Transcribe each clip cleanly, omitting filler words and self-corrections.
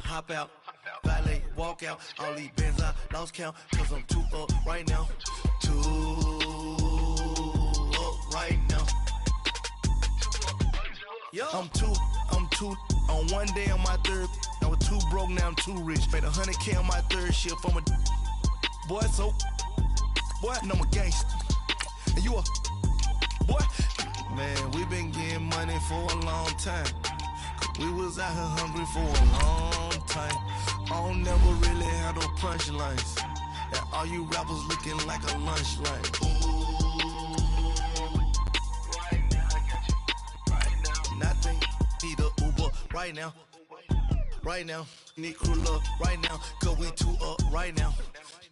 Hop out, valet, walk out. All these bands I lost count, cause I'm too up right now. Too up right now. I'm too on one day on my third. I was too broke, now I'm too rich. Made 100K on my third shift. I'm a boy, so boy, no, I'm a gangster. And you a boy. Man, we been getting money for a long time. We was out here hungry for a long time. I don't never really have no punchlines. And all you rappers looking like a lunch line. Right now, I got you. Right now. Nothing, need a Uber right now. Right now, need crew love right now. Cause we too up right now.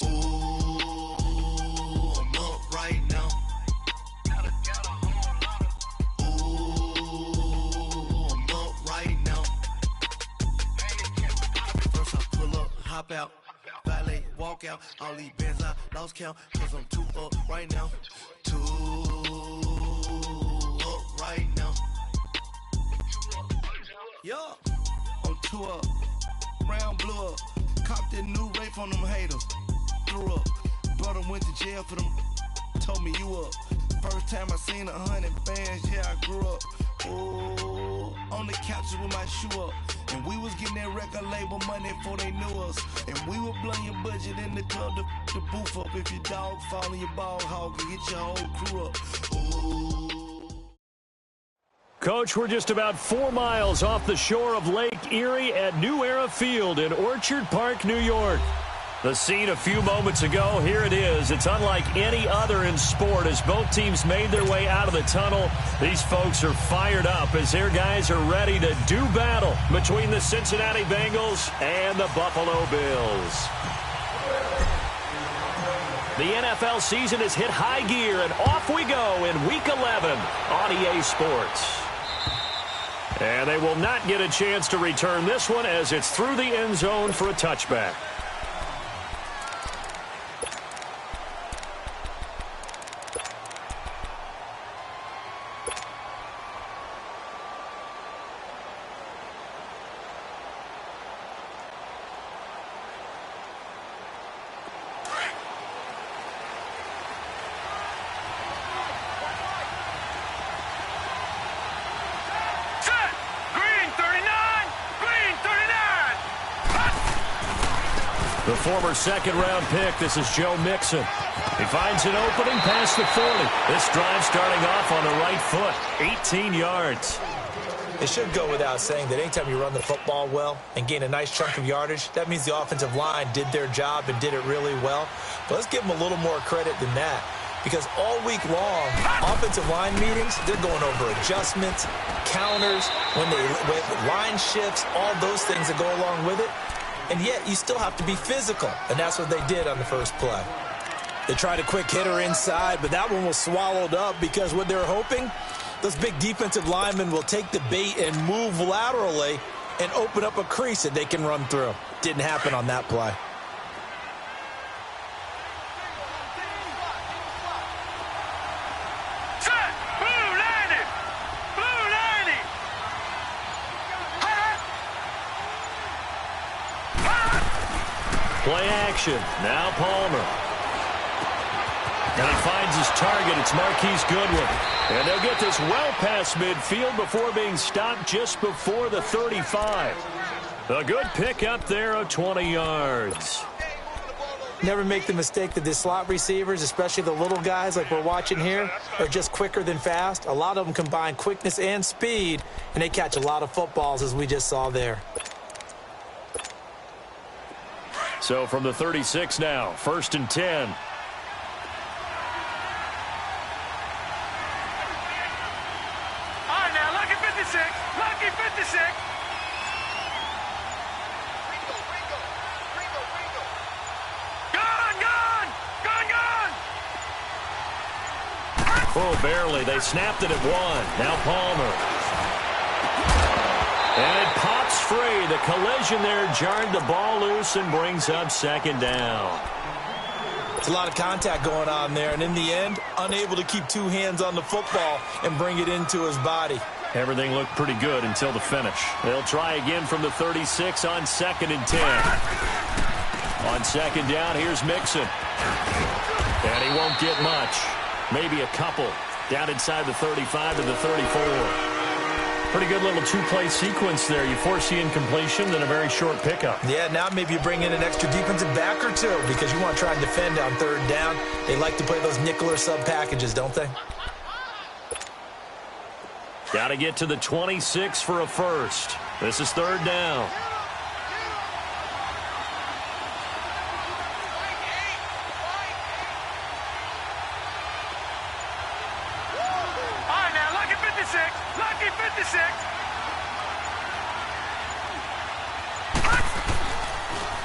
Ooh, I'm up right now. Hop out, valet, walk out. All these bands I lost count, cause I'm too up right now. Too up right now. Yeah, I'm too up. Round blew up. Copped that new rape on them haters. Threw up. Brother went to jail for them. Told me you up. First time I seen 100 bands, yeah, I grew up. Ooh, on the couches with my shoe up. And we was getting that record label money before they knew us. And we were blowing your budget in the club to boof up. If your dog fall in your ball hog and get your whole crew up. Ooh. Coach, we're just about 4 miles off the shore of Lake Erie at New Era Field in Orchard Park, New York. The scene a few moments ago, here it is. It's unlike any other in sport as both teams made their way out of the tunnel. These folks are fired up as their guys are ready to do battle between the Cincinnati Bengals and the Buffalo Bills. The NFL season has hit high gear, and off we go in Week 11 on EA Sports. And they will not get a chance to return this one as it's through the end zone for a touchback. The former second-round pick, this is Joe Mixon. He finds an opening past the 40. This drive starting off on the right foot, 18 yards. It should go without saying that anytime you run the football well and gain a nice chunk of yardage, that means the offensive line did their job and did it really well. But let's give them a little more credit than that, because all week long, offensive line meetings, they're going over adjustments, counters, when line shifts, all those things that go along with it. And yet, you still have to be physical, and that's what they did on the first play. They tried a quick hitter inside, but that one was swallowed up because what they're hoping, those big defensive linemen will take the bait and move laterally and open up a crease that they can run through. Didn't happen on that play. Play action. Now Palmer. And he finds his target. It's Marquise Goodwin. And they'll get this well past midfield before being stopped just before the 35. A good pick up there of 20 yards. Never make the mistake that the slot receivers, especially the little guys like we're watching here, are just quicker than fast. A lot of them combine quickness and speed, and they catch a lot of footballs, as we just saw there. So from the 36 now, 1st and 10. Now, lucky 56. Lucky 56. Oh, barely. They snapped it at 1. Now Palmer. And it pops free. The collision there jarred the ball loose and brings up second down. It's a lot of contact going on there, and in the end, unable to keep two hands on the football and bring it into his body. Everything looked pretty good until the finish. They'll try again from the 36 on 2nd and 10. On second down, here's Mixon. And he won't get much. Maybe a couple. Down inside the 35 to the 34. Pretty good little two-play sequence there. You force the incompletion, then a very short pickup. Yeah, now maybe you bring in an extra defensive back or two because you want to try and defend on 3rd down. They like to play those nickel or sub packages, don't they? Got to get to the 26 for a first. This is 3rd down. Lucky 56.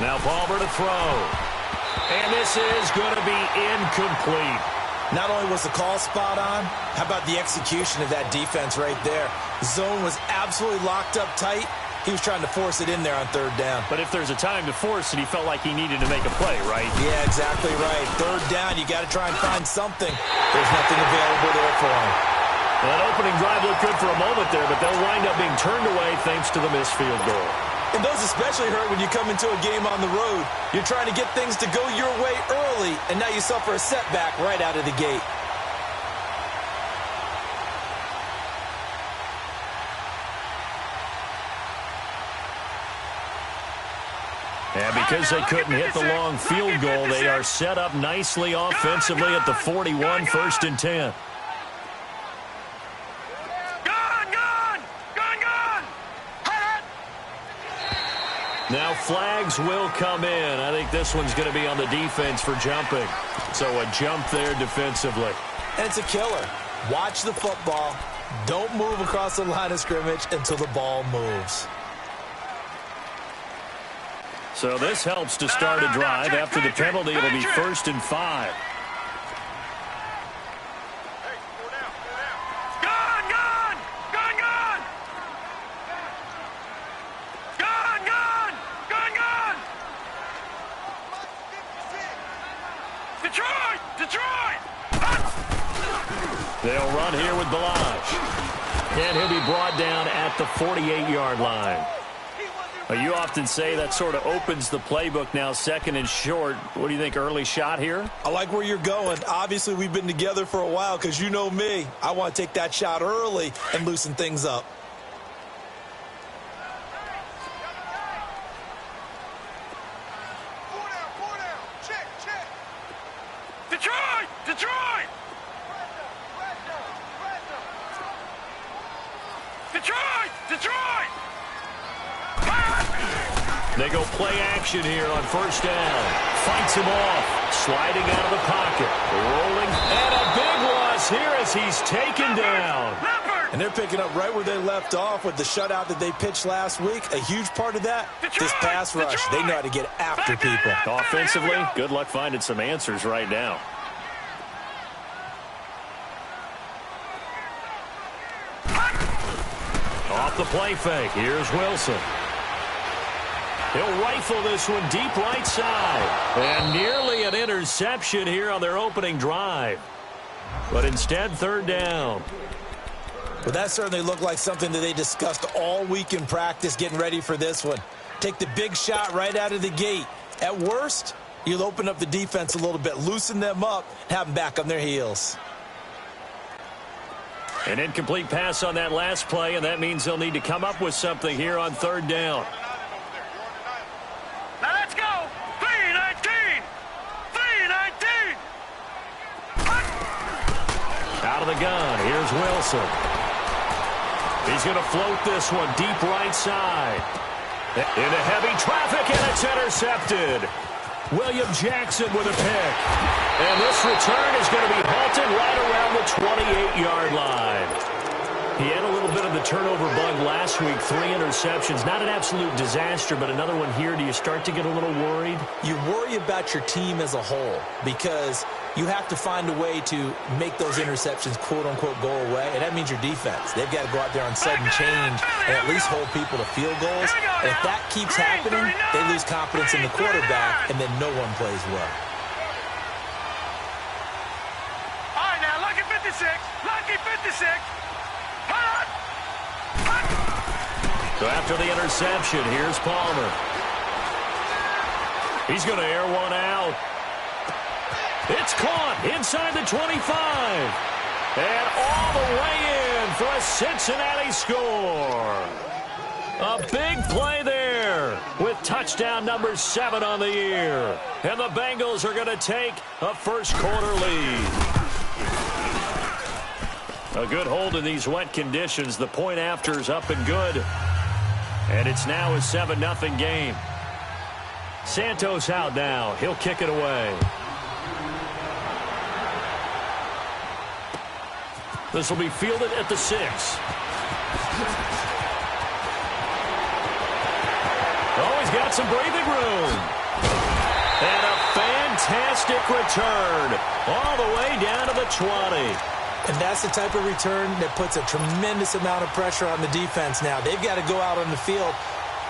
Now Palmer to throw. And this is going to be incomplete. Not only was the call spot on, how about the execution of that defense right there? Zone was absolutely locked up tight. He was trying to force it in there on 3rd down. But if there's a time to force it, he felt like he needed to make a play, right? Yeah, exactly right. 3rd down, you got to try and find something. There's nothing available there for him. That opening drive looked good for a moment there, but they'll wind up being turned away thanks to the missed field goal. And those especially hurt when you come into a game on the road. You're trying to get things to go your way early, and now you suffer a setback right out of the gate. And because they couldn't hit the long field goal, they are set up nicely offensively at the 41, 1st and 10. Now flags will come in. I think this one's going to be on the defense for jumping. So a jump there defensively. And it's a killer. Watch the football. Don't move across the line of scrimmage until the ball moves. So this helps to start a drive. After the penalty, it'll be 1st and 5. They'll run here with Balaj. And he'll be brought down at the 48-yard line. You often say that sort of opens the playbook now, 2nd and short. What do you think, early shot here? I like where you're going. Obviously, we've been together for a while because you know me. I want to take that shot early and loosen things up. They go play action here on 1st down. Fights him off. Sliding out of the pocket. Rolling. And a big loss here as he's taken down. And they're picking up right where they left off with the shutout that they pitched last week. A huge part of that, this pass rush. They know how to get after people. Offensively, good luck finding some answers right now. Off the play fake. Here's Wilson. He'll rifle this one deep right side. And nearly an interception here on their opening drive. But instead, 3rd down. Well, that certainly looked like something that they discussed all week in practice getting ready for this one. Take the big shot right out of the gate. At worst, you'll open up the defense a little bit, loosen them up, have them back on their heels. An incomplete pass on that last play, and that means they'll need to come up with something here on 3rd down. Now let's go. 3-19. 3-19. Out of the gun. Here's Wilson. He's going to float this one deep right side. Into heavy traffic, and it's intercepted. William Jackson with a pick. And this return is going to be halted right around the 28-yard line. He had a little bit of the turnover bug last week, 3 interceptions. Not an absolute disaster, but another one here. Do you start to get a little worried? You worry about your team as a whole because you have to find a way to make those interceptions, quote-unquote, go away, and that means your defense. They've got to go out there on sudden change and at least hold people to field goals. And if that keeps happening, they lose confidence in the quarterback, and then no one plays well. All right, now, lucky 56. Lucky 56. Hot! So after the interception, here's Palmer. He's going to air one out. It's caught inside the 25. And all the way in for a Cincinnati score. A big play there with touchdown number 7 on the year. And the Bengals are going to take a first-quarter lead. A good hold in these wet conditions. The point after is up and good. And it's now a 7-0 game. Santos out now. He'll kick it away. This will be fielded at the 6. Oh, he's got some breathing room. And a fantastic return all the way down to the 20. And that's the type of return that puts a tremendous amount of pressure on the defense now. They've got to go out on the field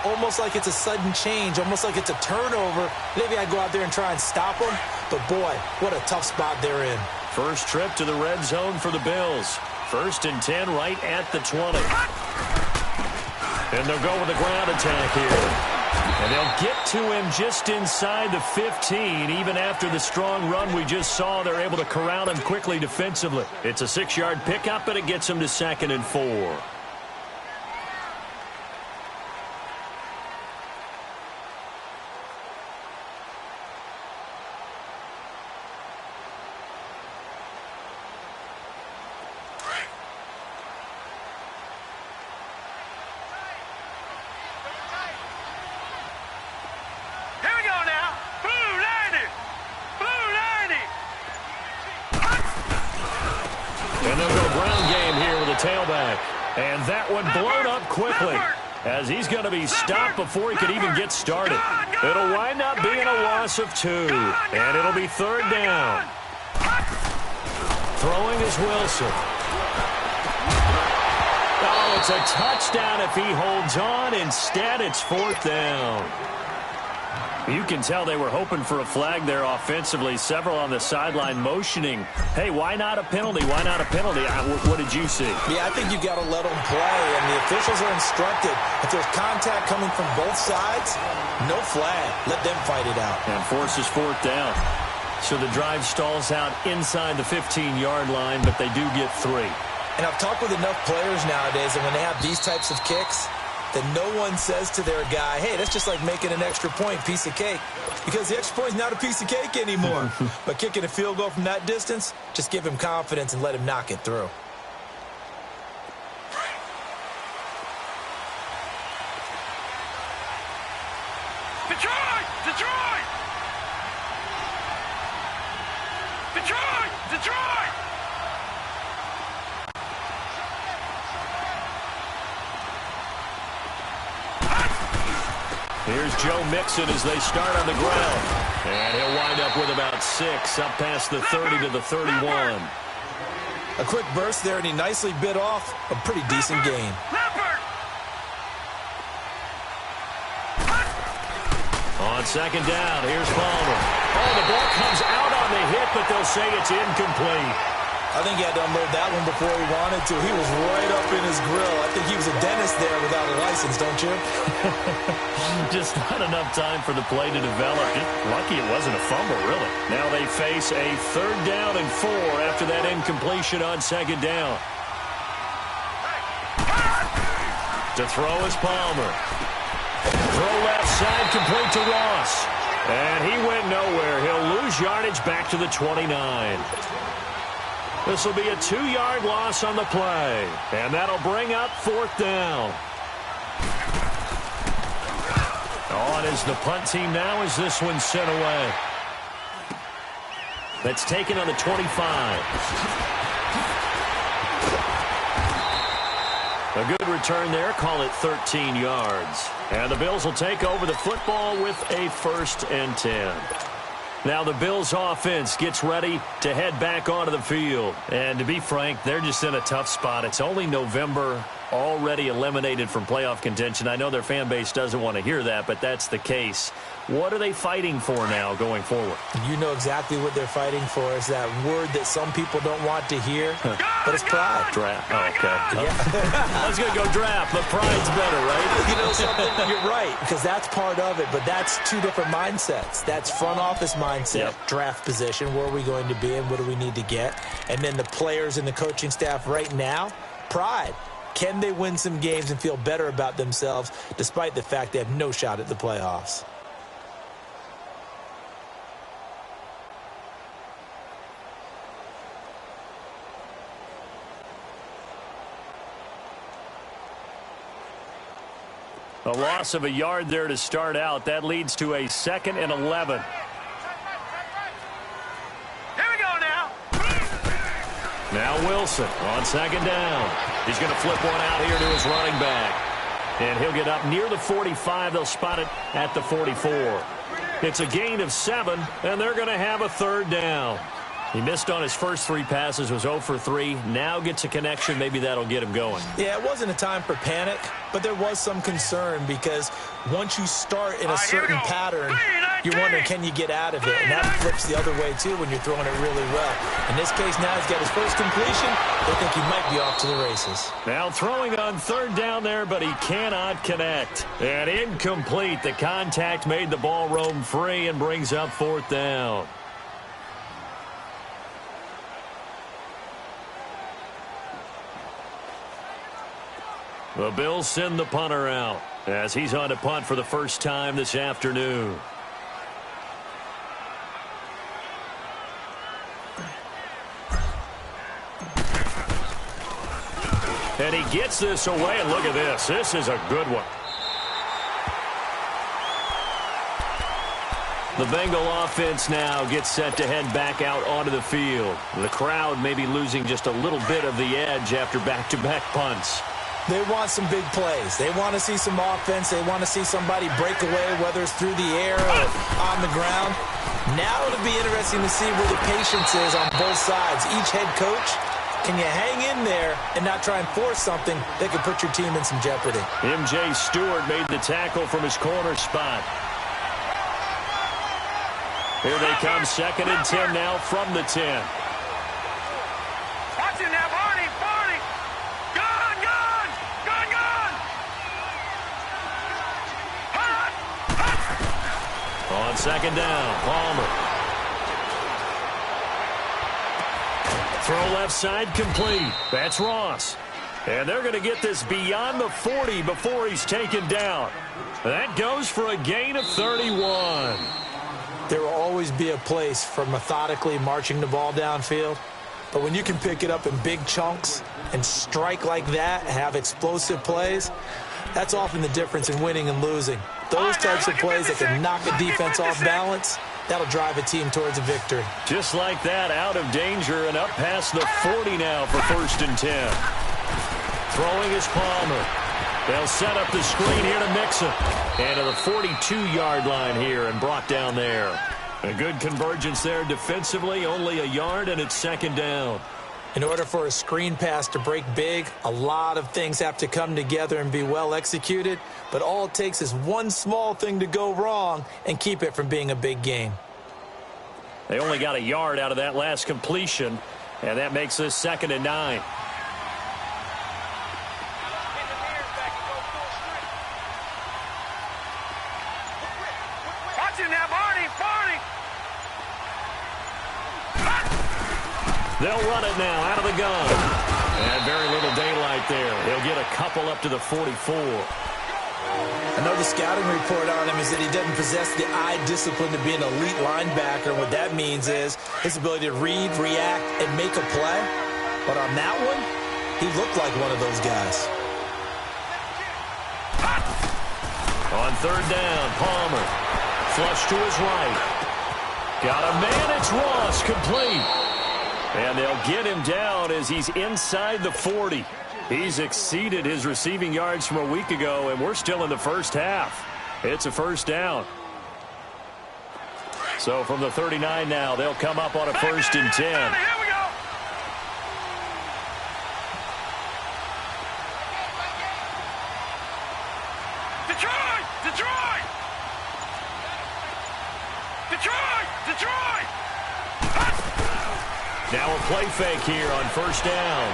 almost like it's a sudden change, almost like it's a turnover. They've got to go out there and try and stop them. But, boy, what a tough spot they're in. First trip to the red zone for the Bills. 1st and 10 right at the 20. And they'll go with a ground attack here. And they'll get to him just inside the 15. Even after the strong run we just saw, they're able to corral him quickly defensively. It's a 6-yard pickup, and it gets him to 2nd and 4. Tailback. And that one blown up quickly as he's going to be stopped before he could even get started. It'll wind up being a loss of 2. And it'll be 3rd down. Throwing is Wilson. Oh, it's a touchdown if he holds on. Instead, it's 4th down. You can tell they were hoping for a flag there offensively. Several on the sideline motioning, hey, why not a penalty? Why not a penalty? What did you see? Yeah, I think you got to let them play, and the officials are instructed. If there's contact coming from both sides, no flag. Let them fight it out. And forces 4th down. So the drive stalls out inside the 15-yard line, but they do get 3. And I've talked with enough players nowadays, and when they have these types of kicks, that no one says to their guy, hey, that's just like making an extra point, piece of cake. Because the extra point is not a piece of cake anymore. But kicking a field goal from that distance, just give him confidence and let him knock it through. Detroit! Detroit! Detroit! Detroit! Here's Joe Mixon as they start on the ground. And he'll wind up with about 6, up past the 30 to the 31. A quick burst there, and he nicely bit off a pretty decent gain. On 2nd down, here's Palmer. Oh, the ball comes out on the hit, but they'll say it's incomplete. I think he had to unload that one before he wanted to. He was right up in his grill. I think he was a dentist there without a license, don't you? Just not enough time for the play to develop. Just lucky it wasn't a fumble, really. Now they face a 3rd down and 4 after that incompletion on 2nd down. To throw is Palmer. Throw left side, complete to Ross. And he went nowhere. He'll lose yardage back to the 29. This will be a 2-yard loss on the play. And that'll bring up 4th down. On is the punt team now as this one's sent away. That's taken on the 25. A good return there. Call it 13 yards. And the Bills will take over the football with a 1st and 10. Now the Bills offense gets ready to head back onto the field. And to be frank, they're just in a tough spot. It's only November, already eliminated from playoff contention. I know their fan base doesn't want to hear that, but that's the case. What are they fighting for now going forward? You know exactly what they're fighting for. Is that word that some people don't want to hear, but it's pride. Draft. Oh, okay. Yeah. I was going to go draft, but pride's better, right? You know something? You're right, because that's part of it, but that's two different mindsets. That's front office mindset, draft position, where are we going to be and what do we need to get? And then the players and the coaching staff right now, pride. Can they win some games and feel better about themselves despite the fact they have no shot at the playoffs? A loss of a yard there to start out. That leads to a 2nd and 11. Here we go now. Now Wilson on 2nd down. He's going to flip one out here to his running back. And he'll get up near the 45. They'll spot it at the 44. It's a gain of 7, and they're going to have a 3rd down. He missed on his first 3 passes, was 0 for 3. Now gets a connection. Maybe that'll get him going. Yeah, it wasn't a time for panic, but there was some concern because once you start in a certain pattern, you're wondering, can you get out of it? And that flips the other way, too, when you're throwing it really well. In this case, now he's got his first completion. They think he might be off to the races. Now throwing on 3rd down there, but he cannot connect. And incomplete. The contact made the ball roam free and brings up 4th down. The Bills send the punter out as he's on to punt for the first time this afternoon. And he gets this away, and look at this. This is a good one. The Bengal offense now gets set to head back out onto the field. The crowd may be losing just a little bit of the edge after back-to-back punts. They want some big plays. They want to see some offense. They want to see somebody break away, whether it's through the air or on the ground. Now it'll be interesting to see where the patience is on both sides. Each head coach, can you hang in there and not try and force something that could put your team in some jeopardy? M.J. Stewart made the tackle from his corner spot. Here they come, 2nd and 10 now from the 10. Watch it now, Barney. Gun. On 2nd down, Palmer. Throw left side complete. That's Ross. And they're going to get this beyond the 40 before he's taken down. That goes for a gain of 31. There will always be a place for methodically marching the ball downfield. But when you can pick it up in big chunks and strike like that, have explosive plays, that's often the difference in winning and losing. Those types of plays that can knock a defense off balance, that'll drive a team towards a victory. Just like that, out of danger and up past the 40 now for 1st and 10. Throwing is Palmer. They'll set up the screen here to Mixon. And to the 42-yard line here and brought down there. A good convergence there defensively, only a yard, and it's 2nd down. In order for a screen pass to break big, a lot of things have to come together and be well executed. But all it takes is one small thing to go wrong and keep it from being a big game. They only got a yard out of that last completion, and that makes this 2nd and 9. Watch it now, Barney. They'll run it now out of the gun. And very little daylight there. He'll get a couple up to the 44. I know the scouting report on him is that he doesn't possess the eye discipline to be an elite linebacker. What that means is his ability to read, react, and make a play. But on that one, he looked like one of those guys. On 3rd down, Palmer. Flush to his right. Got a man, it's Ross, complete. And they'll get him down as he's inside the 40. He's exceeded his receiving yards from a week ago, and we're still in the first half. It's a 1st down. So from the 39 now, they'll come up on a 1st and 10. Here we go. Detroit! Detroit! Detroit! Detroit! Now a play fake here on 1st down.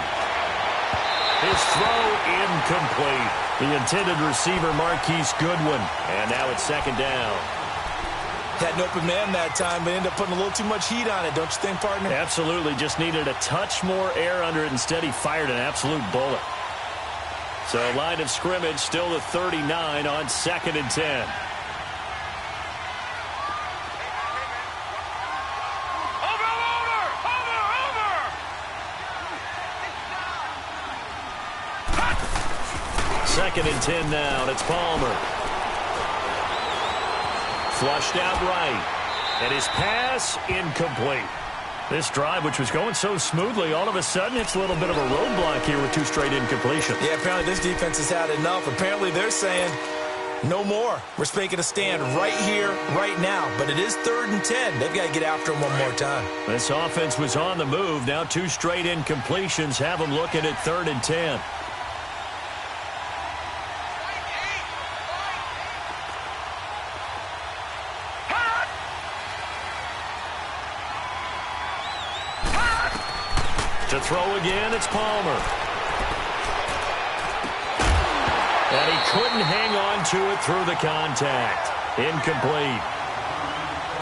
His throw incomplete. The intended receiver, Marquise Goodwin. And now it's 2nd down. Had an open man that time, but ended up putting a little too much heat on it, don't you think, partner? Absolutely. Just needed a touch more air under it. Instead, he fired an absolute bullet. So line of scrimmage still the 39 on 2nd and 10. Second and 10 now, and it's Palmer. Flushed out right. And his pass incomplete. This drive, which was going so smoothly, all of a sudden it's a little bit of a roadblock here with 2 straight incompletions. Yeah, apparently this defense has had enough. Apparently they're saying no more. We're making a stand right here, right now. But it is 3rd and 10. They've got to get after him one more time. This offense was on the move. Now 2 straight incompletions have them looking at 3rd and 10. To throw again, it's Palmer. And he couldn't hang on to it through the contact. Incomplete.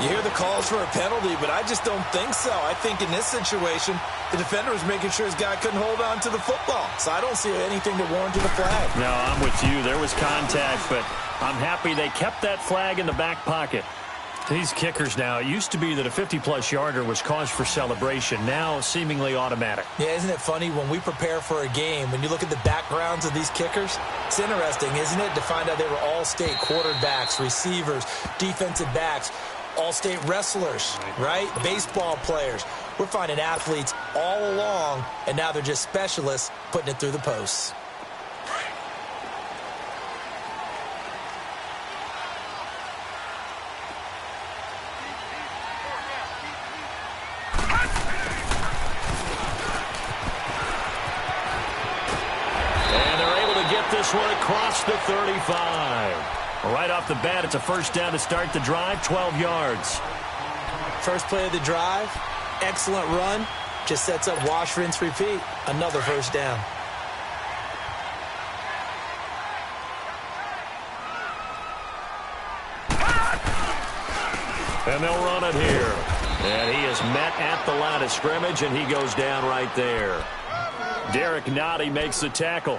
You hear the calls for a penalty, but I just don't think so. I think in this situation, the defender was making sure his guy couldn't hold on to the football. So I don't see anything that warranted a flag. No, I'm with you. There was contact, but I'm happy they kept that flag in the back pocket. These kickers now, it used to be that a 50-plus yarder was cause for celebration. Now, seemingly automatic. Yeah, isn't it funny when we prepare for a game, when you look at the backgrounds of these kickers? It's interesting, isn't it, to find out they were all-state quarterbacks, receivers, defensive backs, all-state wrestlers, right? Baseball players. We're finding athletes all along, and now they're just specialists putting it through the posts. This one across the 35. Right off the bat, it's a 1st down to start the drive, 12 yards. First play of the drive, excellent run. Just sets up wash, rinse, repeat. Another 1st down. And they'll run it here. And he is met at the line of scrimmage, and he goes down right there. Derek Nottie makes the tackle.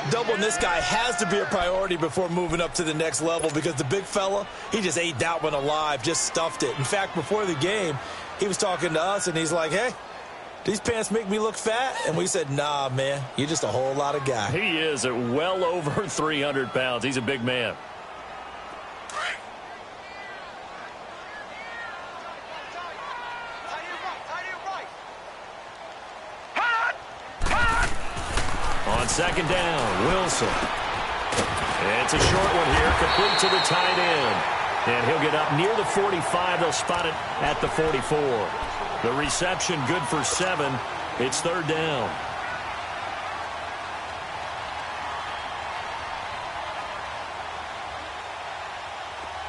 Doubling this guy has to be a priority before moving up to the next level because the big fella, he just ate that one alive, just stuffed it. In fact, before the game, he was talking to us, and he's like, hey, these pants make me look fat? And we said, nah, man, you're just a whole lot of guy. He is at well over 300 pounds. He's a big man. On 2nd down, Wilson. It's a short one here, complete to the tight end. And he'll get up near the 45. They'll spot it at the 44. The reception good for 7. It's 3rd down.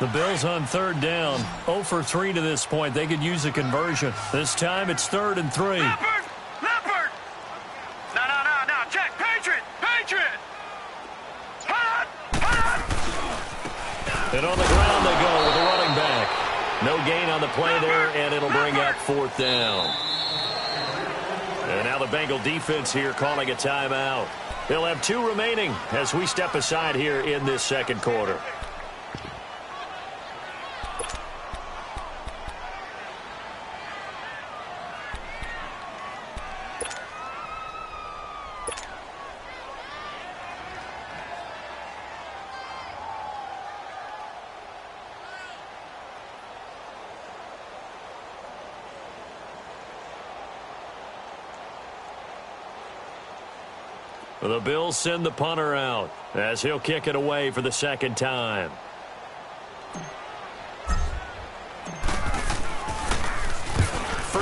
The Bills on 3rd down, 0 for 3 to this point. They could use a conversion. This time it's 3rd and 3. Leopard! No, check, Patriot! And on the ground they go with a running back. No gain on the play there, and it'll bring up 4th down. And now the Bengal defense here calling a timeout. They'll have 2 remaining as we step aside here in this 2nd quarter. The Bills send the punter out as he'll kick it away for the 2nd time.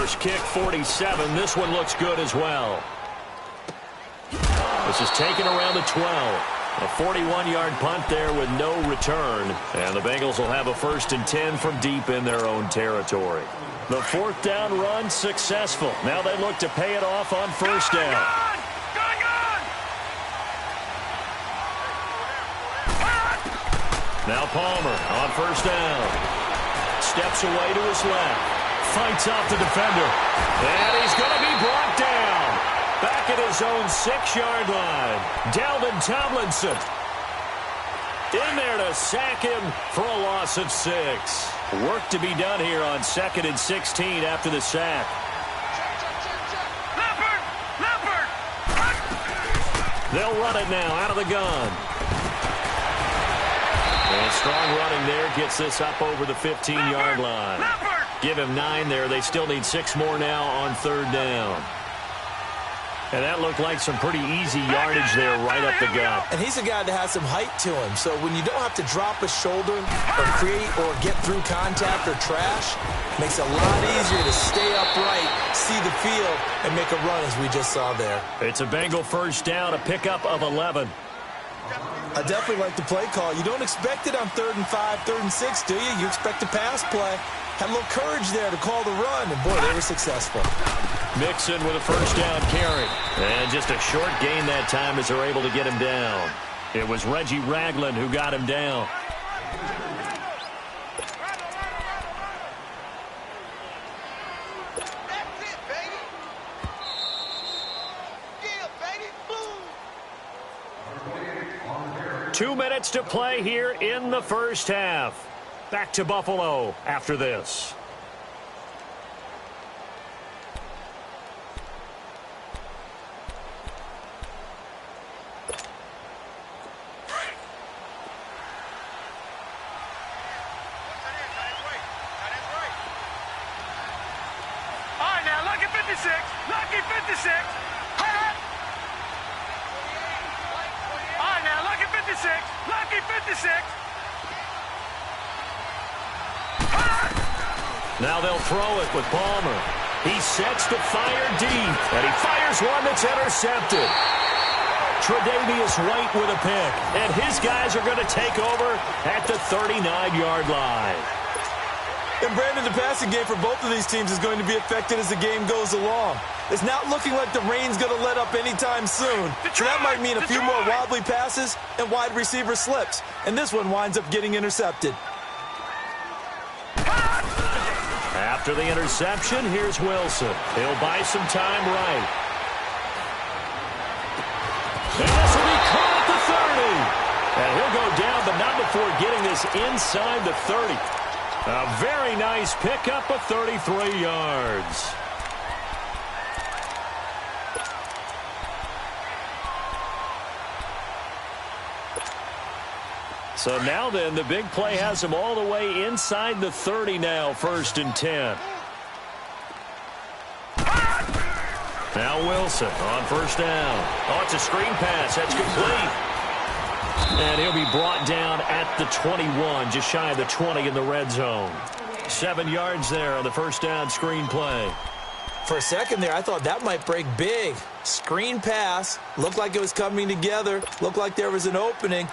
First kick, 47. This one looks good as well. This is taken around the 12. A 41-yard punt there with no return. And the Bengals will have a 1st and 10 from deep in their own territory. The 4th down run successful. Now they look to pay it off on 1st down. Now Palmer on 1st down. Steps away to his left. Fights off the defender. And he's going to be brought down. Back at his own 6-yard line. Dalvin Tomlinson in there to sack him for a loss of 6. Work to be done here on 2nd and 16 after the sack. Leopard! They'll run it now out of the gun. And strong running there gets this up over the 15-yard line. Give him 9 there. They still need 6 more now on 3rd down. And that looked like some pretty easy yardage there right up the gut. And he's a guy that has some height to him. So when you don't have to drop a shoulder or create or get through contact or trash, makes it a lot easier to stay upright, see the field, and make a run as we just saw there. It's a Bengal 1st down, a pickup of 11. I definitely like the play call. You don't expect it on 3rd and 5, 3rd and 6, do you? You expect a pass play. Had a little courage there to call the run, and boy, they were successful. Mixon with a 1st down carry. And just a short gain that time as they're able to get him down. It was Reggie Ragland who got him down. That's it, baby. Yeah, baby. Boom. 2 minutes to play here in the 1st half. Back to Buffalo after this. Lucky 56. Hut. All right, now, lucky 56. Lucky 56. Hut. Now they'll throw it with Palmer. He sets to fire deep, and he fires one that's intercepted. Tre'Davious White with a pick, and his guys are going to take over at the 39-yard line. And Brandon, the passing game for both of these teams is going to be affected as the game goes along. It's not looking like the rain's going to let up anytime soon. So that might mean a few more wobbly passes and wide receiver slips. And this one winds up getting intercepted. After the interception, here's Wilson. He'll buy some time right. And this will be caught at the 30. And he'll go down, but not before getting this inside the 30. A very nice pickup of 33 yards. So now then, the big play has him all the way inside the 30 now, 1st and 10. Now Wilson on 1st down. Oh, it's a screen pass. That's complete. And he'll be brought down at the 21, just shy of the 20 in the red zone. 7 yards there on the 1st down screen play. For a second there, I thought that might break big. Screen pass. Looked like it was coming together. Looked like there was an opening.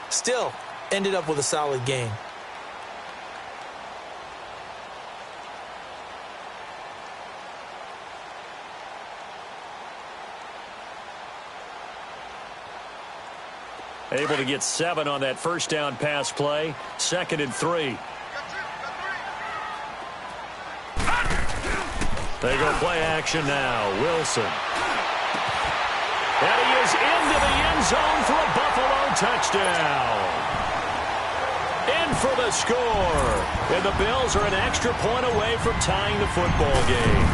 Still, ended up with a solid gain. Able to get 7 on that 1st down pass play. 2nd and 3. They go play action now. Wilson. And he is into the end zone for a Buffalo touchdown. In for the score. And the Bills are an extra point away from tying the football game.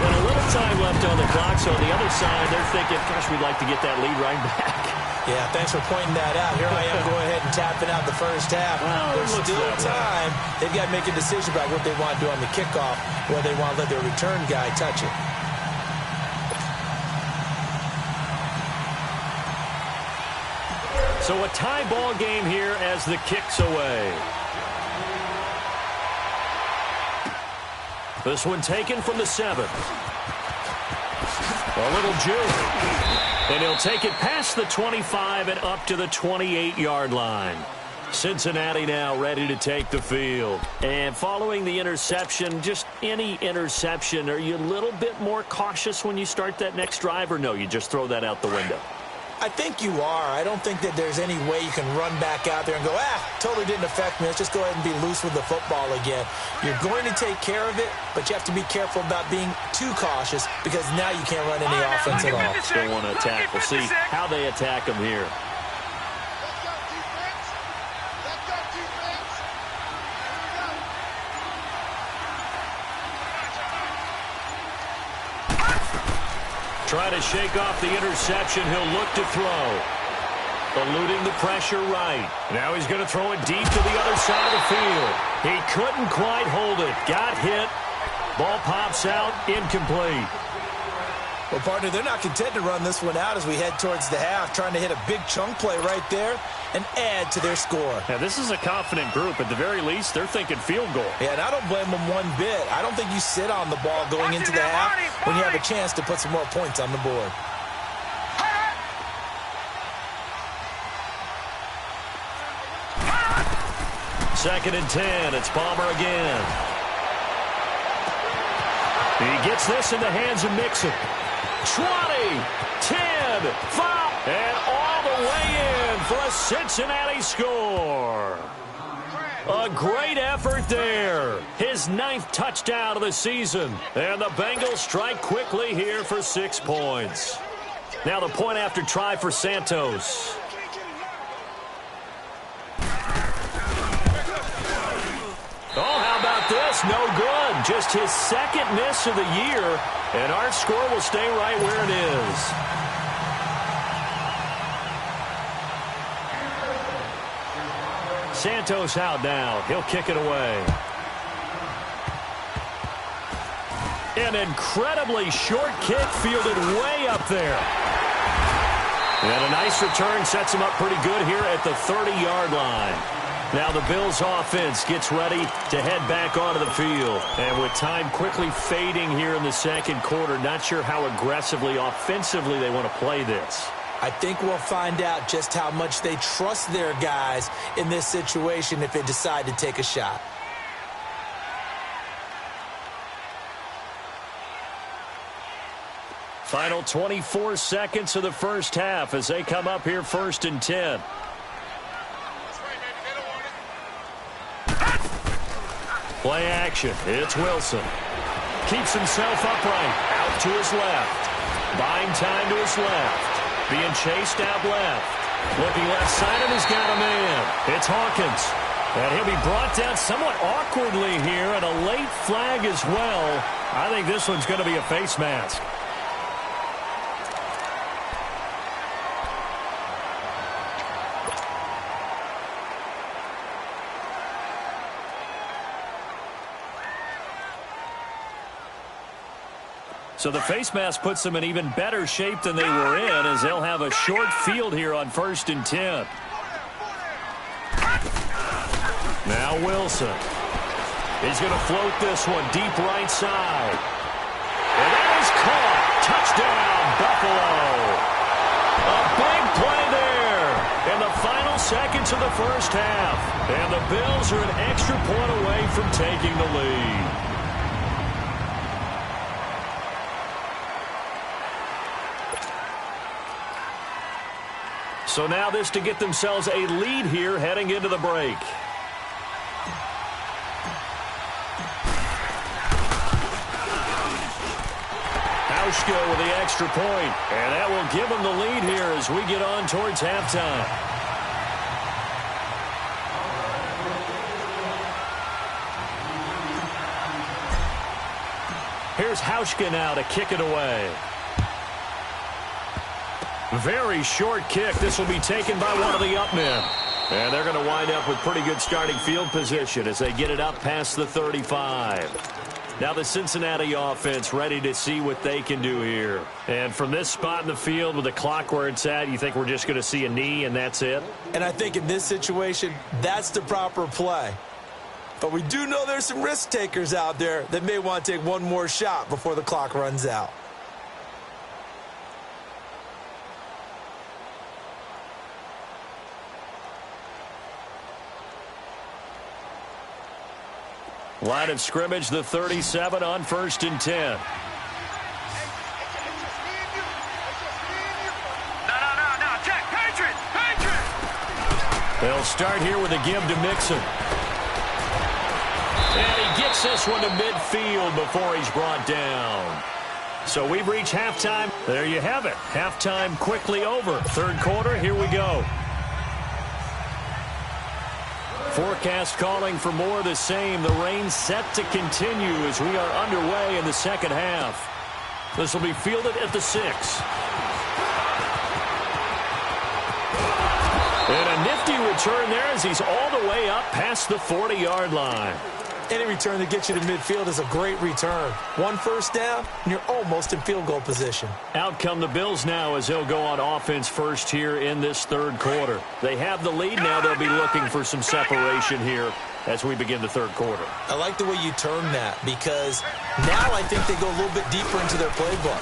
And a little time left on the clock, so on the other side, they're thinking, gosh, we'd like to get that lead right back. Yeah, thanks for pointing that out. Here I am going ahead and tapping out the 1st half. Well, there's still time. They've got to make a decision about what they want to do on the kickoff, whether they want to let their return guy touch it. So a tie ball game here as the kick's away. This one taken from the 7. A little juke. And he'll take it past the 25 and up to the 28-yard line. Cincinnati now ready to take the field. And following the interception, just any interception, are you a little bit more cautious when you start that next drive, or no, you just throw that out the window? I think you are. I don't think that there's any way you can run back out there and go, totally didn't affect me. Let's just go ahead and be loose with the football again. You're going to take care of it, but you have to be careful about being too cautious because now you can't run any offense at all. They want to attack. We'll see how they attack them here. Try to shake off the interception. He'll look to throw. Eluding the pressure right. Now he's going to throw it deep to the other side of the field. He couldn't quite hold it. Got hit. Ball pops out. Incomplete. Well, partner, they're not content to run this one out as we head towards the half, trying to hit a big chunk play right there and add to their score. Now, this is a confident group. At the very least, they're thinking field goal. Yeah, and I don't blame them one bit. I don't think you sit on the ball going into the half when you have a chance to put some more points on the board. Second and 10. It's Palmer again. He gets this in the hands of Mixon. 20, 10, 5, and all the way in for a Cincinnati score. A great effort there. His 9th touchdown of the season. And the Bengals strike quickly here for 6 points. Now the point after try for Santos. Oh, how about this? No good. Just his 2nd miss of the year, and our score will stay right where it is. Santos out now. He'll kick it away. An incredibly short kick fielded way up there. And a nice return sets him up pretty good here at the 30-yard line. Now the Bills offense gets ready to head back onto the field. And with time quickly fading here in the second quarter, not sure how aggressively, offensively they want to play this. I think we'll find out just how much they trust their guys in this situation if they decide to take a shot. Final 24 seconds of the first half as they come up here 1st and 10. Play action. It's Wilson. Keeps himself upright. Out to his left. Buying time to his left. Being chased out left. Looking left side of he's got a man. It's Hawkins. And he'll be brought down somewhat awkwardly here, and a late flag as well. I think this one's going to be a face mask. So the face mask puts them in even better shape than they were in, as they'll have a short field here on 1st and 10. Now Wilson. He's going to float this one deep right side. And that is caught. Touchdown, Buffalo. A big play there in the final seconds of the first half. And the Bills are an extra point away from taking the lead. So now this to get themselves a lead here heading into the break. Hauschka with the extra point, and that will give them the lead here as we get on towards halftime. Here's Hauschka now to kick it away. Very short kick. This will be taken by one of the up men. And they're going to wind up with pretty good starting field position as they get it up past the 35. Now the Cincinnati offense ready to see what they can do here. And from this spot in the field with the clock where it's at, you think we're just going to see a knee and that's it? And I think in this situation, that's the proper play. But we do know there's some risk takers out there that may want to take one more shot before the clock runs out. Line of scrimmage, the 37 on 1st and 10. No. Check. Patriot. They'll start here with a give to Mixon. And he gets this one to midfield before he's brought down. So we've reached halftime. There you have it. Halftime quickly over. Third quarter, here we go. Forecast calling for more of the same. The rain set to continue as we are underway in the second half. This will be fielded at the 6. And a nifty return there as he's all the way up past the 40-yard line. Any return that gets you to midfield is a great return. One first down, and you're almost in field goal position. Out come the Bills now as they'll go on offense first here in this third quarter. They have the lead now. They'll be looking for some separation here as we begin the third quarter. I like the way you term that because now I think they go a little bit deeper into their playbook.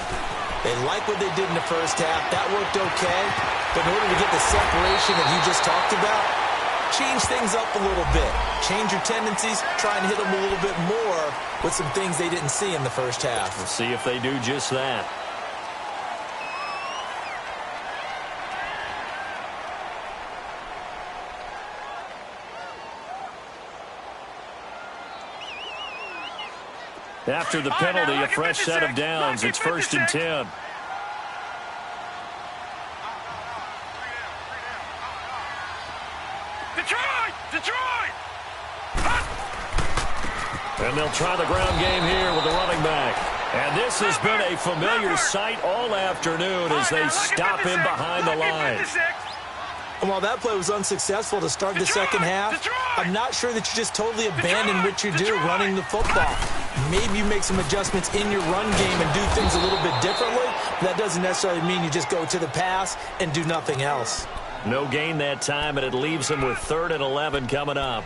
They like what they did in the first half. That worked okay. But in order to get the separation that you just talked about, change things up a little bit. Change your tendencies. Try and hit them a little bit more with some things they didn't see in the first half. We'll see if they do just that. After the penalty, a fresh set of downs. It's 1st and 10. Detroit! And they'll try the ground game here with the running back. And this has been a familiar sight all afternoon as they stop him behind the line. And while that play was unsuccessful to start the second half, I'm not sure that you just totally abandon what you do running the football. Maybe you make some adjustments in your run game and do things a little bit differently. But that doesn't necessarily mean you just go to the pass and do nothing else. No gain that time, and it leaves him with 3rd and 11 coming up.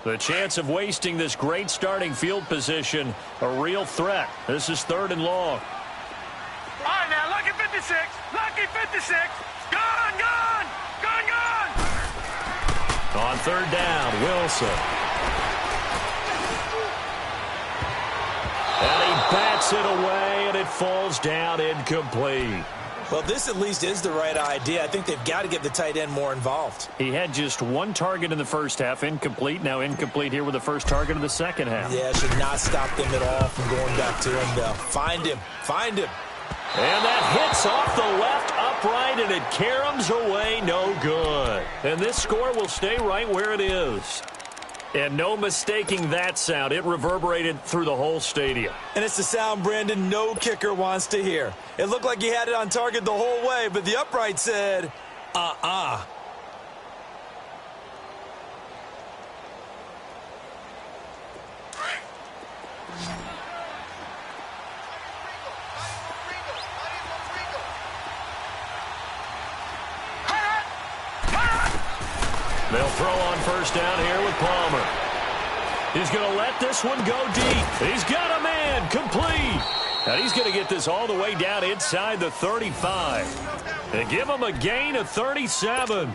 The chance of wasting this great starting field position, a real threat. This is 3rd and long. All right, now, lucky 56. Lucky 56. Gone. On 3rd down, Wilson. And he bats it away, and it falls down incomplete. Well, this at least is the right idea. I think they've got to get the tight end more involved. He had just 1 target in the first half, incomplete. Now incomplete here with the first target of the second half. Yeah, it should not stop them at all from going back to him, though. Find him. And that hits off the left upright, and it caroms away, no good. And this score will stay right where it is. And no mistaking that sound. It reverberated through the whole stadium. And it's the sound, Brandon, no kicker wants to hear. It looked like he had it on target the whole way, but the upright said, They'll throw on first down here with Palmer. He's going to let this one go deep. He's got a man, complete. And he's going to get this all the way down inside the 35. And give him a gain of 37.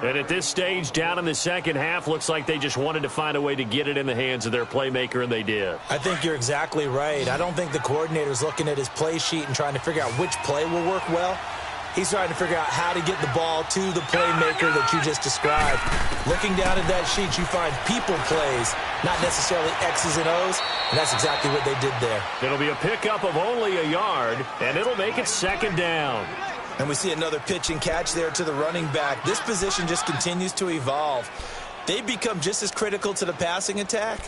And at this stage, down in the second half, looks like they just wanted to find a way to get it in the hands of their playmaker, and they did. I think you're exactly right. I don't think the coordinator's looking at his play sheet and trying to figure out which play will work well. He's trying to figure out how to get the ball to the playmaker that you just described. Looking down at that sheet, you find people plays, not necessarily X's and O's, and that's exactly what they did there. It'll be a pickup of only a yard, and it'll make it 2nd down. And we see another pitch and catch there to the running back. This position just continues to evolve. They become just as critical to the passing attack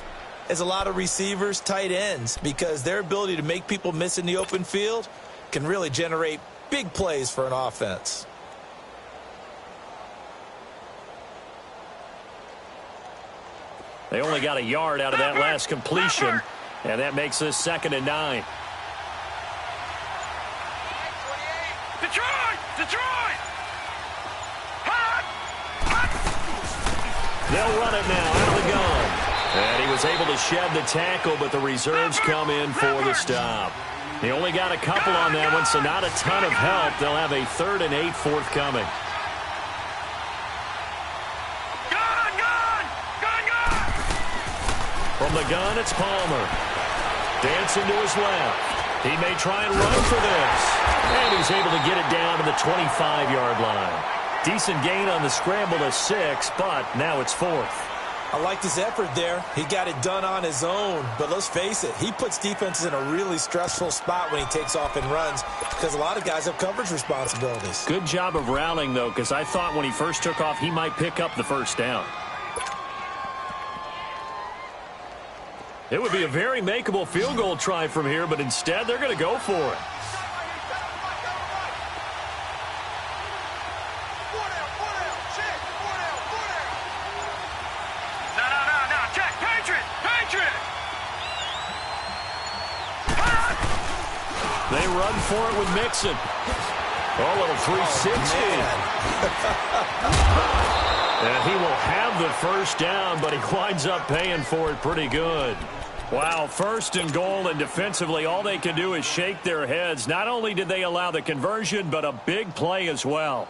is a lot of receivers, tight ends, because their ability to make people miss in the open field can really generate big plays for an offense. They only got a yard out of that last completion, and that makes this 2nd and 9. Detroit! Detroit! They'll run it now out of the gun. And he was able to shed the tackle, but the reserves come in for the stop. He only got a couple on that one, so not a ton of help. They'll have a 3rd and 8 forthcoming. From the gun, it's Palmer. Dancing to his left. He may try and run for this. And he's able to get it down to the 25-yard line. Decent gain on the scramble to 6, but now it's 4th. I liked his effort there. He got it done on his own. But let's face it, he puts defenses in a really stressful spot when he takes off and runs because a lot of guys have coverage responsibilities. Good job of rallying, though, because I thought when he first took off, he might pick up the first down. It would be a very makeable field goal try from here, but instead they're going to go for it. No, check, Patriot! They run for it with Mixon. Oh, a little 360. And he will have the first down, but he winds up paying for it pretty good. Wow, 1st and goal, and defensively all they can do is shake their heads. Not only did they allow the conversion, but a big play as well.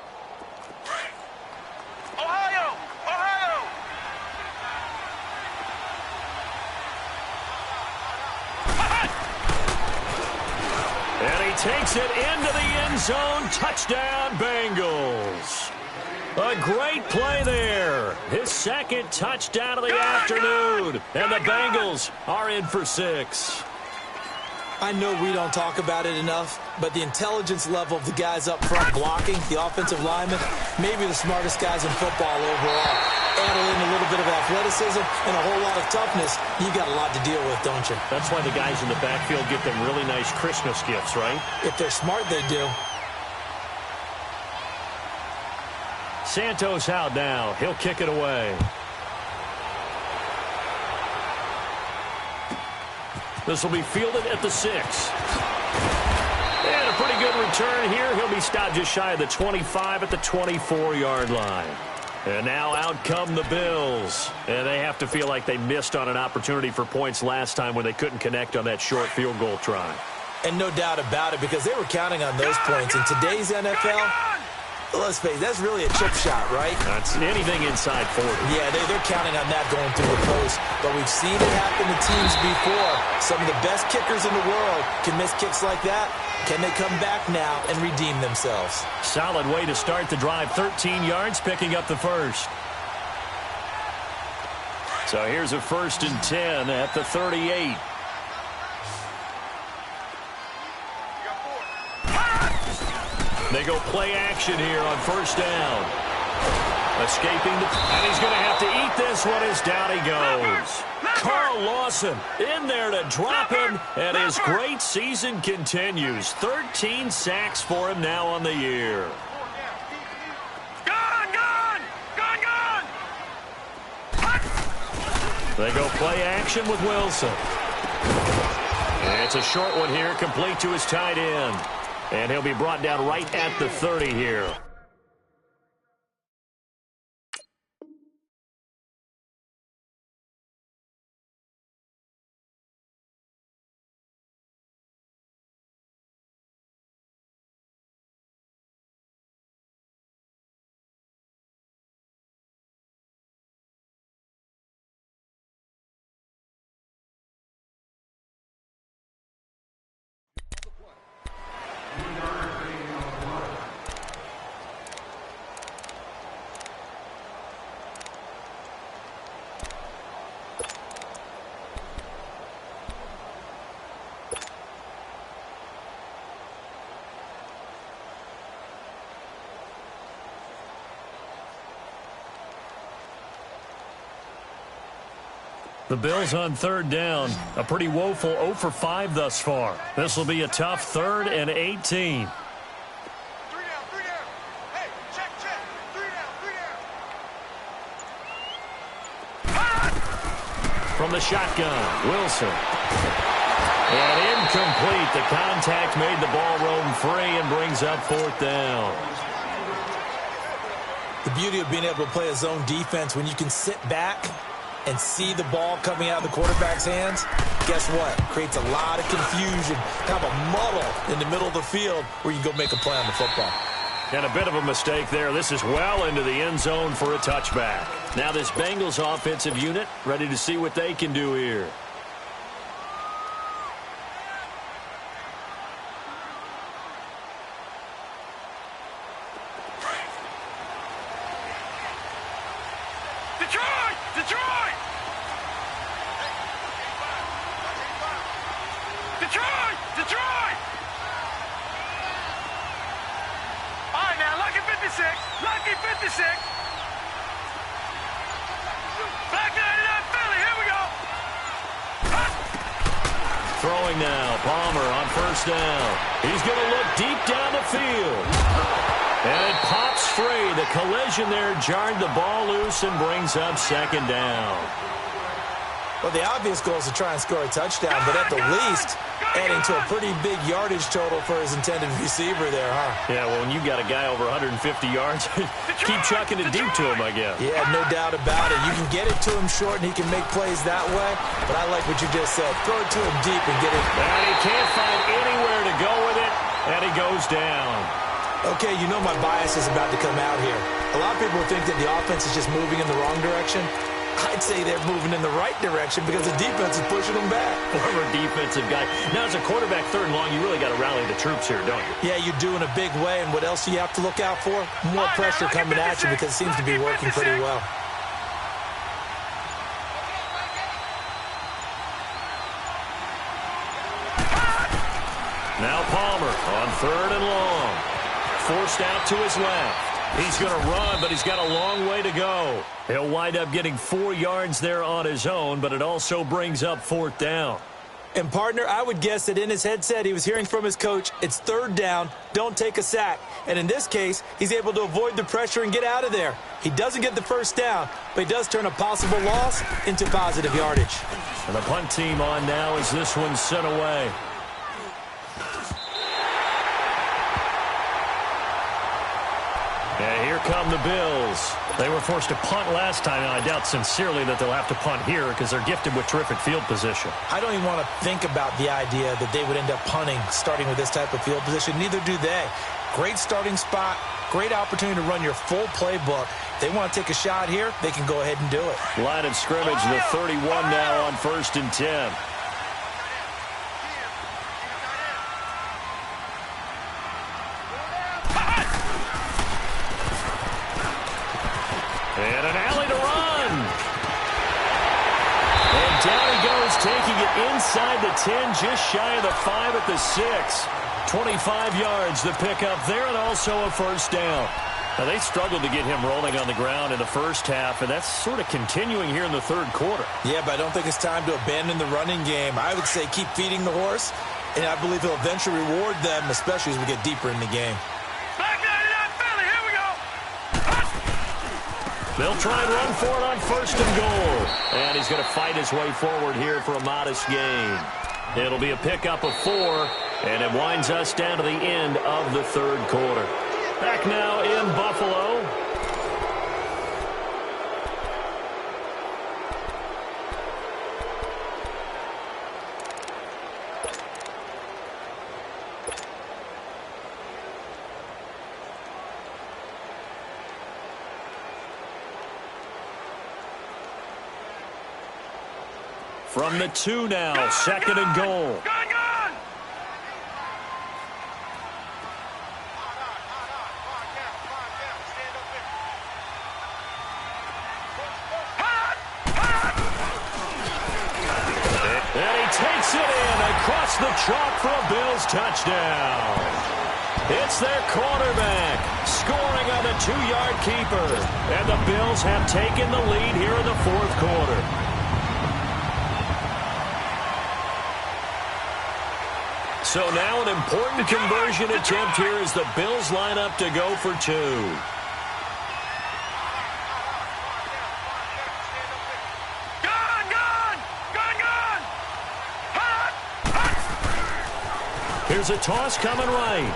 Ohio! And he takes it into the end zone. Touchdown, Bengals. A great play there. His 2nd touchdown of the afternoon. And the Bengals are in for 6. I know we don't talk about it enough, but the intelligence level of the guys up front blocking, the offensive linemen, maybe the smartest guys in football overall. Add in a little bit of athleticism and a whole lot of toughness, you got a lot to deal with, don't you? That's why the guys in the backfield get them really nice Christmas gifts, right? If they're smart, they do. Santos out now. He'll kick it away. This will be fielded at the 6. And a pretty good return here. He'll be stopped just shy of the 25 at the 24-yard line. And now out come the Bills. And they have to feel like they missed on an opportunity for points last time when they couldn't connect on that short field goal try. And no doubt about it, because they were counting on those points. In today's NFL, let's face it, that's really a chip shot, right? That's anything inside 40. Yeah, they're counting on that going through the post. But we've seen it happen to teams before. Some of the best kickers in the world can miss kicks like that. Can they come back now and redeem themselves? Solid way to start the drive. 13 yards, picking up the first. So here's a 1st and 10 at the 38. They go play action here on 1st down. Escaping, and he's going to have to eat this one as down he goes. Carl Lawson in there to drop him, and his great season continues. 13 sacks for him now on the year. Gun! They go play action with Wilson. And it's a short one here, complete to his tight end. And he'll be brought down right at the 30 here. The Bills on third down. A pretty woeful 0 for 5 thus far. This will be a tough 3rd and 18. 3 down. Hey, check. 3 down. From the shotgun, Wilson. And incomplete. The contact made the ball roam free and brings up 4th down. The beauty of being able to play a zone defense when you can sit back and see the ball coming out of the quarterback's hands, guess what? Creates a lot of confusion, kind of a muddle in the middle of the field where you can go make a play on the football. And a bit of a mistake there. This is well into the end zone for a touchback. Now this Bengals offensive unit ready to see what they can do here. Detroit! All right, now, lucky 56. Lucky 56. Back 99 Philly. Here we go. Throwing now. Palmer on 1st down. He's going to look deep down the field. And it pops free. The collision there jarred the ball loose and brings up 2nd down. Well, the obvious goal is to try and score a touchdown, but at the least, adding to a pretty big yardage total for his intended receiver there, huh? Yeah, well, when you've got a guy over 150 yards, keep chucking it deep to him, I guess. Yeah, no doubt about it. You can get it to him short, and he can make plays that way, but I like what you just said. Throw it to him deep and get it. And he can't find anywhere to go with it, and he goes down. Okay, you know my bias is about to come out here. A lot of people think that the offense is just moving in the wrong direction. I'd say they're moving in the right direction because the defense is pushing them back. Former defensive guy. Now, as a quarterback 3rd and long, you really got to rally the troops here, don't you? Yeah, you do in a big way. And what else do you have to look out for? More pressure coming at you because it seems to be working pretty well. Now Palmer on 3rd and long. Forced out to his left. He's going to run, but he's got a long way to go. He'll wind up getting 4 yards there on his own, but it also brings up 4th down. And, partner, I would guess that in his headset he was hearing from his coach, it's 3rd down, don't take a sack. And in this case, he's able to avoid the pressure and get out of there. He doesn't get the 1st down, but he does turn a possible loss into positive yardage. And the punt team on now as this one's sent away. And here come the Bills. They were forced to punt last time, and I doubt sincerely that they'll have to punt here because they're gifted with terrific field position. I don't even want to think about the idea that they would end up punting starting with this type of field position. Neither do they. Great starting spot, great opportunity to run your full playbook. They want to take a shot here, they can go ahead and do it. Line of scrimmage, the 31 now on 1st and 10. And an alley to run. And down he goes, taking it inside the 10, just shy of the 5 at the 6. 25 yards the pickup there, and also a 1st down. Now, they struggled to get him rolling on the ground in the 1st half, and that's sort of continuing here in the 3rd quarter. Yeah, but I don't think it's time to abandon the running game. I would say keep feeding the horse, and I believe he'll eventually reward them, especially as we get deeper in the game. Back 99 Philly, here we go. They'll try and run for it on 1st and goal. And he's going to fight his way forward here for a modest gain. It'll be a pickup of 4, and it winds us down to the end of the 3rd quarter. Back now in Buffalo. From the 2 now, 2nd and goal. Gun! And he takes it in across the chalk for a Bills touchdown. It's their quarterback scoring on a 2-yard keeper. And the Bills have taken the lead here in the 4th quarter. So now an important conversion attempt here as the Bills line up to go for two. Here's a toss coming right.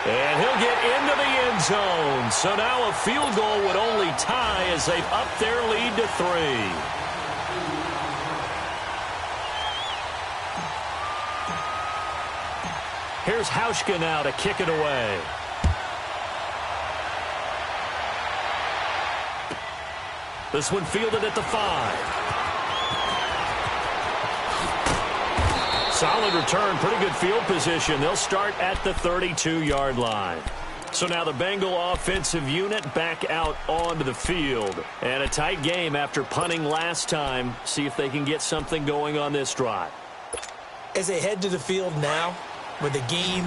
And he'll get into the end zone. So now a field goal would only tie as they've upped their lead to 3. Here's Hauschka now to kick it away. This one fielded at the 5. Solid return, pretty good field position. They'll start at the 32-yard line. So now the Bengal offensive unit back out onto the field. And a tight game after punting last time. See if they can get something going on this drive. As they head to the field now, with the game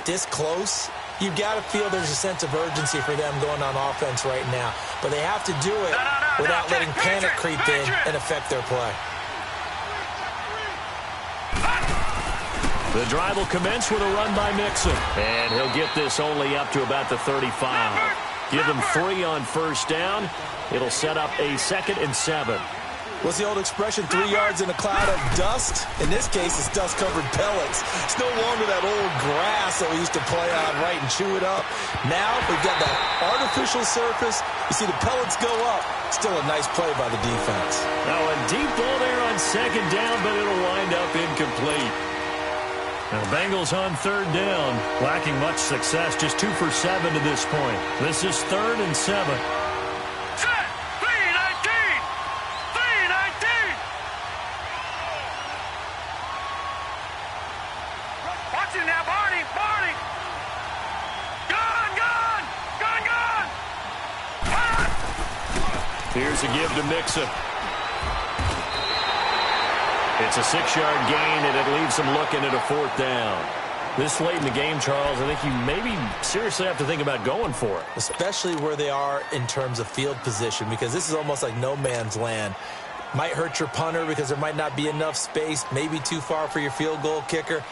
this close, you've got to feel there's a sense of urgency for them going on offense right now. But they have to do it without letting panic creep in and affect their play. The drive will commence with a run by Mixon. And he'll get this only up to about the 35. Give them 3 on first down. It'll set up a 2nd and 7. What's the old expression, 3 yards in a cloud of dust? In this case, it's dust-covered pellets. It's no longer that old grass that we used to play on, right, and chew it up. Now we've got that artificial surface. You see the pellets go up. Still a nice play by the defense. Now a deep ball there on 2nd down, but it'll wind up incomplete. Now, the Bengals on 3rd down, lacking much success, just 2 for 7 to this point. This is 3rd and 7. Set! 3-19! 3-19! Watch it now, Barney! Barney! Gone! Gone! Gone! Gone! Ah! Here's a give to Mixon. It's a 6-yard gain, and it leaves them looking at a 4th down. This late in the game, Charles, I think you maybe seriously have to think about going for it. Especially where they are in terms of field position, because this is almost like no man's land. Might hurt your punter because there might not be enough space, maybe too far for your field goal kicker.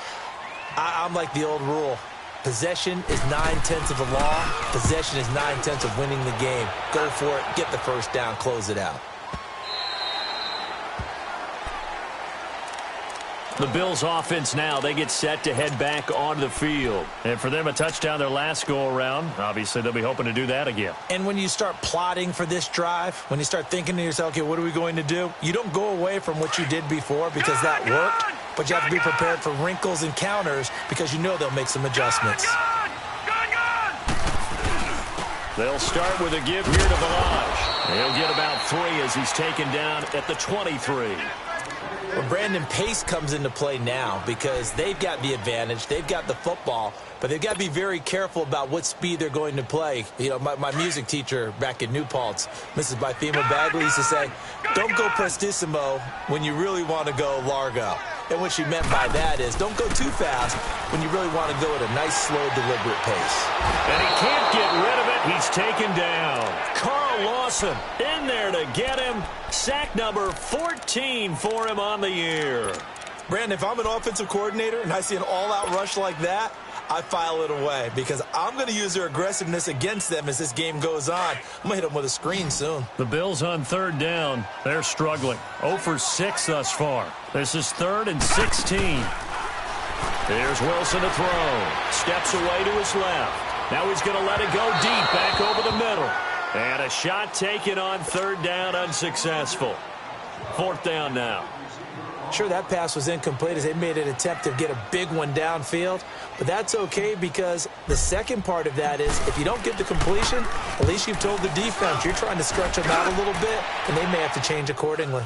I'm like the old rule. Possession is 9/10 of the law. Possession is 9/10 of winning the game. Go for it, get the first down, close it out. The Bills offense now, they get set to head back onto the field. And for them, a touchdown their last go-around. Obviously, they'll be hoping to do that again. And when you start plotting for this drive, when you start thinking to yourself, okay, what are we going to do? You don't go away from what you did before because that worked, but you have to be prepared for wrinkles and counters because you know they'll make some adjustments. They'll start with a give here to Balaj. He'll get about 3 as he's taken down at the 23. Well, Brandon, pace comes into play now because they've got the advantage. They've got the football, but they've got to be very careful about what speed they're going to play. You know, my music teacher back in New Paltz, Mrs. Byfema Bagley, used to say, don't go prestissimo when you really want to go largo. And what she meant by that is don't go too fast when you really want to go at a nice, slow, deliberate pace. And he can't get rid of it. He's taken down. Carl Lawson in there to get him. Sack number 14 for him on the year. Brandon, if I'm an offensive coordinator and I see an all-out rush like that, I file it away because I'm going to use their aggressiveness against them as this game goes on. I'm going to hit them with a screen soon. The Bills on 3rd down. They're struggling. 0 for 6 thus far. This is 3rd and 16. Here's Wilson to throw. Steps away to his left. Now he's going to let it go deep back over the middle. And a shot taken on 3rd down, unsuccessful. 4th down now. Sure, that pass was incomplete as they made an attempt to get a big one downfield, but that's okay because the second part of that is if you don't get the completion, at least you've told the defense you're trying to stretch them out a little bit, and they may have to change accordingly.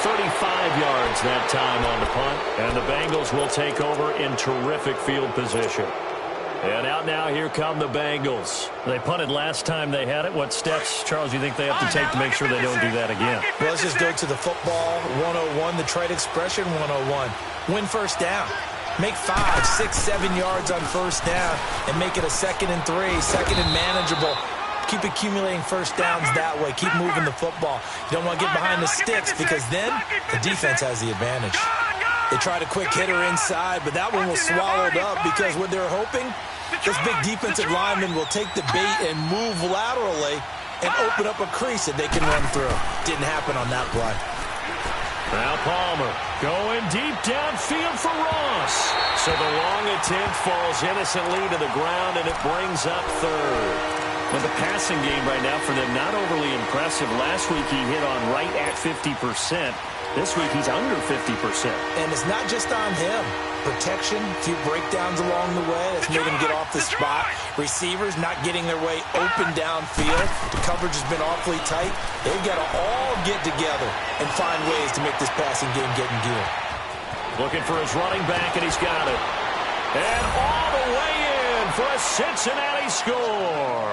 35 yards that time on the punt, and the Bengals will take over in terrific field position. And out now, here come the Bengals. They punted last time they had it. What steps, Charles, do you think they have to take to make sure they don't do that again? Well, let's just go to the football 101, the trade expression 101. Win first down. Make 5, 6, 7 yards on first down and make it a 2nd and 3, 2nd and manageable. Keep accumulating first downs that way. Keep moving the football. You don't want to get behind the sticks because then the defense has the advantage. They tried a quick hitter inside, but that one was swallowed up because what they're hoping, this big defensive lineman will take the bait and move laterally and open up a crease that they can run through. Didn't happen on that play. Now Palmer going deep downfield for Ross. So the long attempt falls innocently to the ground, and it brings up third. But the passing game right now for them, not overly impressive. Last week he hit on right at 50%. This week he's under 50%. And it's not just on him. Protection, a few breakdowns along the way. That's made him get off the spot. Receivers not getting their way open downfield. The coverage has been awfully tight. They've got to all get together and find ways to make this passing game get in gear. Looking for his running back, and he's got it. And all the way in for a Cincinnati score.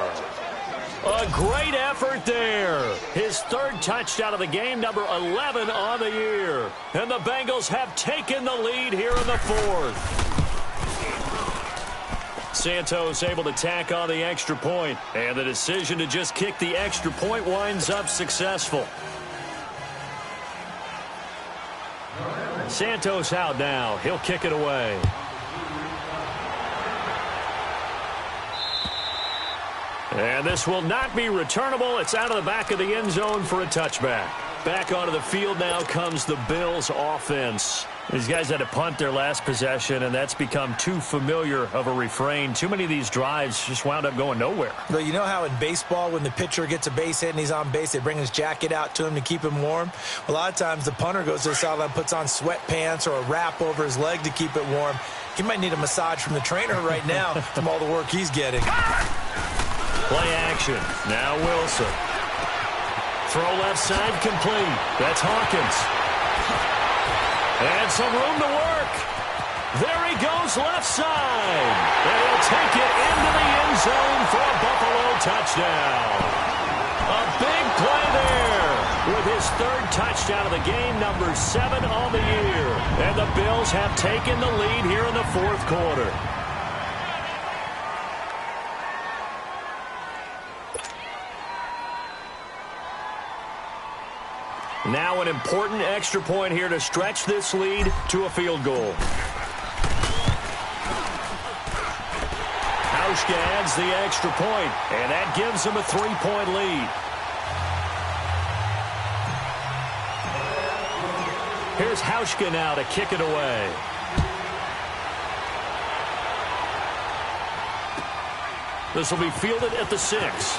A great effort there. His third touchdown of the game, number 11 on the year. And the Bengals have taken the lead here in the fourth. Santos able to tack on the extra point. And the decision to just kick the extra point winds up successful. Santos out now. He'll kick it away. And this will not be returnable. It's out of the back of the end zone for a touchback. Back onto the field now comes the Bills offense. These guys had to punt their last possession, and that's become too familiar of a refrain. Too many of these drives just wound up going nowhere. Well, you know how in baseball when the pitcher gets a base hit and he's on base, they bring his jacket out to him to keep him warm? A lot of times the punter goes to the sideline, puts on sweatpants or a wrap over his leg to keep it warm. He might need a massage from the trainer right now from all the work he's getting. Play action. Now Wilson. Throw left side complete. That's Hawkins. And some room to work. There he goes left side. And he'll take it into the end zone for a Buffalo touchdown. A big play there with his third touchdown of the game, number 7 on the year. And the Bills have taken the lead here in the fourth quarter. Now an important extra point here to stretch this lead to a field goal. Hauschka adds the extra point, and that gives him a 3-point lead. Here's Hauschka now to kick it away. This will be fielded at the 6.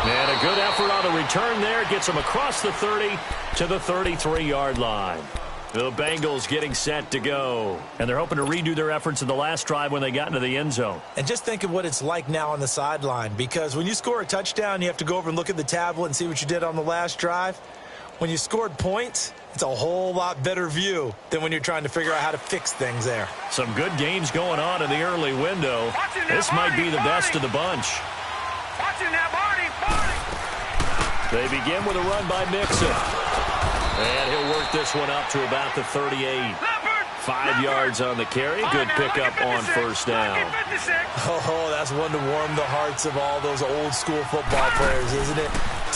And a good effort on the return there. Gets him across the 30 to the 33-yard line. The Bengals getting set to go. And they're hoping to redo their efforts in the last drive when they got into the end zone. And just think of what it's like now on the sideline. Because when you score a touchdown, you have to go over and look at the tablet and see what you did on the last drive. When you scored points, it's a whole lot better view than when you're trying to figure out how to fix things there. Some good games going on in the early window. This might be the best of the bunch. They begin with a run by Mixon. And he'll work this one up to about the 38. 5 yards on the carry. Good pickup on first down. Oh, that's one to warm the hearts of all those old school football players, isn't it?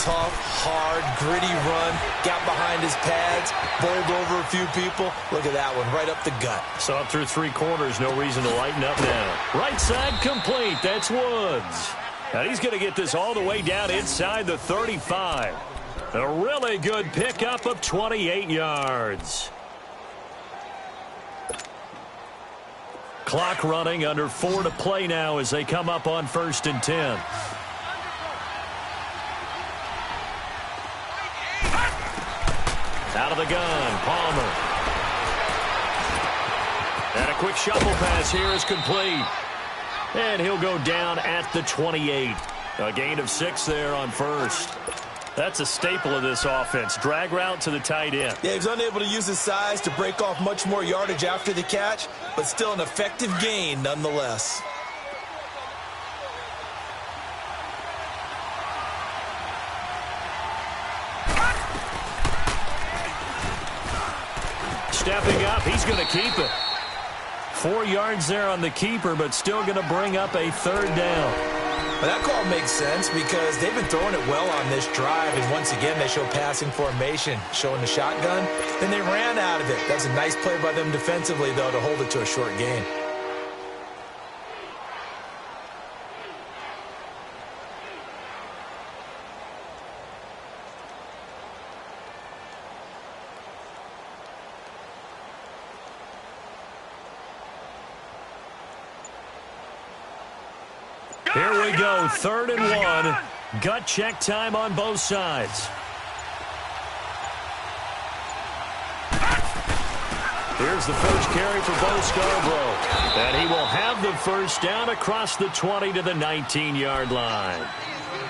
Tough, hard, gritty run. Got behind his pads. Bowled over a few people. Look at that one, right up the gut. So up through 3 quarters, no reason to lighten up now. Right side complete. That's Woods. Now he's going to get this all the way down inside the 35. A really good pickup of 28 yards. Clock running, under 4 to play now as they come up on 1st and 10. Out of the gun, Palmer. And a quick shuffle pass here is complete. And he'll go down at the 28. A gain of 6 there on first. That's a staple of this offense. Drag route to the tight end. Yeah, he's unable to use his size to break off much more yardage after the catch, but still an effective gain nonetheless. Stepping up, he's going to keep it. 4 yards there on the keeper, but still going to bring up a third down. Well, that call makes sense because they've been throwing it well on this drive, and once again they show passing formation, showing the shotgun. Then they ran out of it. That's a nice play by them defensively, though, to hold it to a short gain. Here we go, 3rd and 1. Gut check time on both sides. Here's the first carry for Bo Scarborough. And he will have the first down across the 20 to the 19-yard line.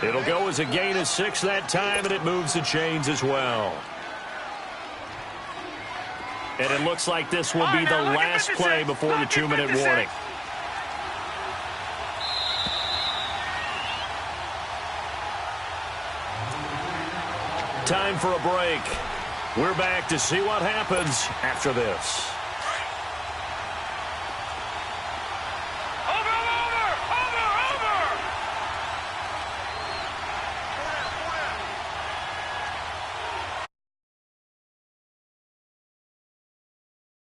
It'll go as a gain of 6 that time, and it moves the chains as well. And it looks like this will be the last play before the 2-minute warning. Time for a break. We're back to see what happens after this.